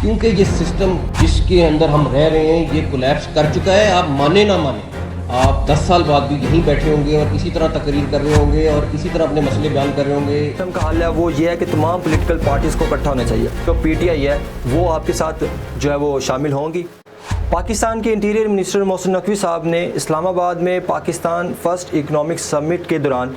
क्योंकि ये सिस्टम जिसके अंदर हम रह रहे हैं ये कोलैप्स कर चुका है। आप माने ना माने, आप 10 साल बाद भी यहीं बैठे होंगे और इसी तरह तकरीर कर रहे होंगे और इसी तरह अपने मसले बयान कर रहे होंगे। सिस्टम का हल है वो ये है कि तमाम पॉलिटिकल पार्टीज़ को इकट्ठा होना चाहिए। तो पीटीआई है वो आपके साथ जो है वो शामिल होंगी। पाकिस्तान के इंटीरियर मिनिस्टर मोहसिन नकवी साहब ने इस्लामाबाद में पाकिस्तान फर्स्ट इकनॉमिक समिट के दौरान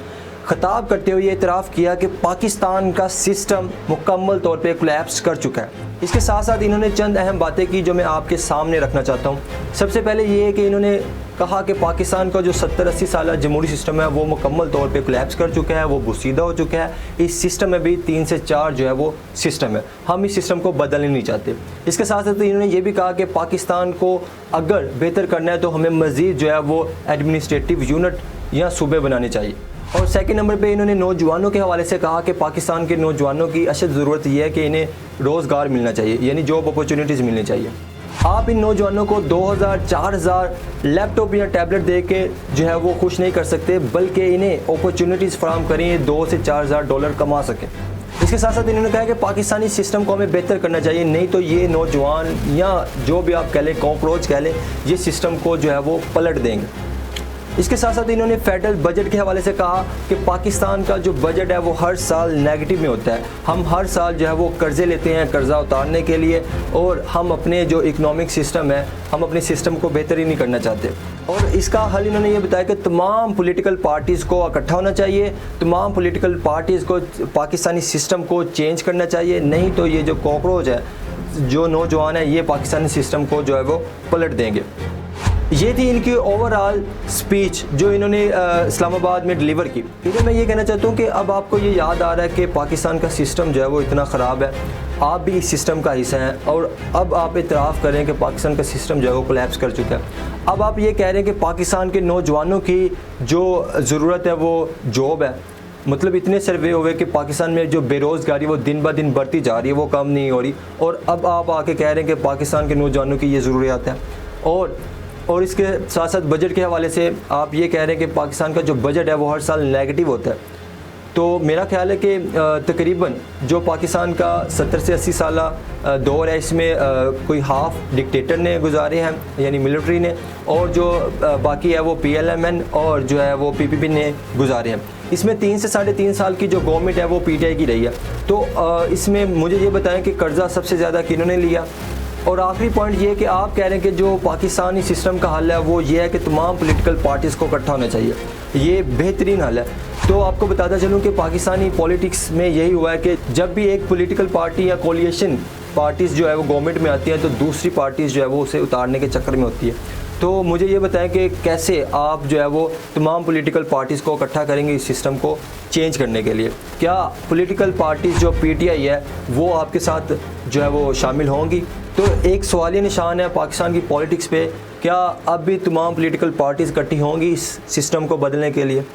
खिताब करते हुए इतराफ़ किया कि पाकिस्तान का सिस्टम मुकम्मल तौर पे कोलैप्स कर चुका है। इसके साथ साथ इन्होंने चंद अहम बातें की जो मैं आपके सामने रखना चाहता हूँ। सबसे पहले ये है कि इन्होंने कहा कि पाकिस्तान का जो 70-80 साल जमहूरी सिस्टम है वो मुकम्मल तौर पे कोलैप्स कर चुका है, वो बुसीदा हो चुका है। इस सिस्टम में भी 3 से 4 जो है वो सिस्टम है, हम इस सिस्टम को बदलना नहीं चाहते। इसके साथ साथ इन्होंने ये भी कहा कि पाकिस्तान को अगर बेहतर करना है तो हमें मज़ीद जो है वो एडमिनिस्ट्रेटिव यूनिट या सूबे बनाने चाहिए। और सेकंड नंबर पे इन्होंने नौजवानों के हवाले से कहा कि पाकिस्तान के नौजवानों की अशद ज़रूरत यह है कि इन्हें रोज़गार मिलना चाहिए, यानी जॉब अपॉर्चुनिटीज़ मिलनी चाहिए। आप इन नौजवानों को 2000-4000 लैपटॉप या टैबलेट दे के जो है वो खुश नहीं कर सकते, बल्कि इन्हें अपॉर्चुनिटीज़ फराहम करें, 2 से 4000 डॉलर कमा सकें। इसके साथ साथ इन्होंने कहा कि पाकिस्तानी सिस्टम को हमें बेहतर करना चाहिए, नहीं तो ये नौजवान या जो भी आप कह लें, कॉकरोच कह लें, ये सिस्टम को जो है वो पलट देंगे। इसके साथ साथ इन्होंने फेडरल बजट के हवाले से कहा कि पाकिस्तान का जो बजट है वो हर साल नेगेटिव में होता है। हम हर साल जो है वो कर्ज़े लेते हैं कर्ज़ा उतारने के लिए, और हम अपने जो इकनॉमिक सिस्टम है हम अपने सिस्टम को बेहतर ही नहीं करना चाहते। और इसका हल इन्होंने ये बताया कि तमाम पॉलिटिकल पार्टीज़ को इकट्ठा होना चाहिए, तमाम पॉलिटिकल पार्टीज़ को पाकिस्तानी सिस्टम को चेंज करना चाहिए, नहीं तो ये जो कॉकरोच है, जो नौजवान है, ये पाकिस्तानी सिस्टम को जो है वो पलट देंगे। ये थी इनकी ओवरऑल स्पीच जो इन्होंने इस्लामाबाद में डिलीवर की। फिर मैं ये कहना चाहता हूँ कि अब आपको ये याद आ रहा है कि पाकिस्तान का सिस्टम जो है वो इतना ख़राब है, आप भी इस सिस्टम का हिस्सा हैं, और अब आप इतराफ़ करें कि पाकिस्तान का सिस्टम जो है वो कोलैप्स कर चुका है। अब आप ये कह रहे हैं कि पाकिस्तान के नौजवानों की जो ज़रूरत है वो जॉब है। मतलब इतने सर्वे हुए कि पाकिस्तान में जो बेरोज़गारी वो दिन ब दिन बढ़ती जा रही है, वो कम नहीं हो रही, और अब आप आके कह रहे हैं कि पाकिस्तान के नौजवानों की ये ज़रूरियात है। और इसके साथ साथ बजट के हवाले से आप ये कह रहे हैं कि पाकिस्तान का जो बजट है वो हर साल नेगेटिव होता है। तो मेरा ख्याल है कि तकरीबन जो पाकिस्तान का 70 से 80 साल दौर है, इसमें कोई हाफ डिक्टेटर ने गुजारे हैं, यानी मिलिट्री ने, और जो बाकी है वो PLMN और जो है वो PPP ने गुजारे हैं। इसमें 3 से 3.5 साल की जो गवर्नमेंट है वो PTI की रही है। तो इसमें मुझे ये बताएं कि कर्ज़ा सबसे ज़्यादा किन्होंने लिया। और आखिरी पॉइंट ये है कि आप कह रहे हैं कि जो पाकिस्तानी सिस्टम का हल है वो ये है कि तमाम पॉलिटिकल पार्टीज़ को इकट्ठा होना चाहिए, ये बेहतरीन हल है। तो आपको बताता चलूँ कि पाकिस्तानी पॉलिटिक्स में यही हुआ है कि जब भी एक पॉलिटिकल पार्टी या कोलिएशन पार्टीज़ जो है वो गवर्नमेंट में आती हैं तो दूसरी पार्टीज़ जो है वो उसे उतारने के चक्कर में होती है। तो मुझे ये बताएं कि कैसे आप जो है वो तमाम पॉलिटिकल पार्टीज़ को इकट्ठा करेंगे इस सिस्टम को चेंज करने के लिए। क्या पॉलिटिकल पार्टीज़ जो PTI है वो आपके साथ जो है वो शामिल होंगी? तो एक सवालिया निशान है पाकिस्तान की पॉलिटिक्स पे, क्या अब भी तमाम पॉलिटिकल पार्टीज़ इकट्ठी होंगी इस सिस्टम को बदलने के लिए?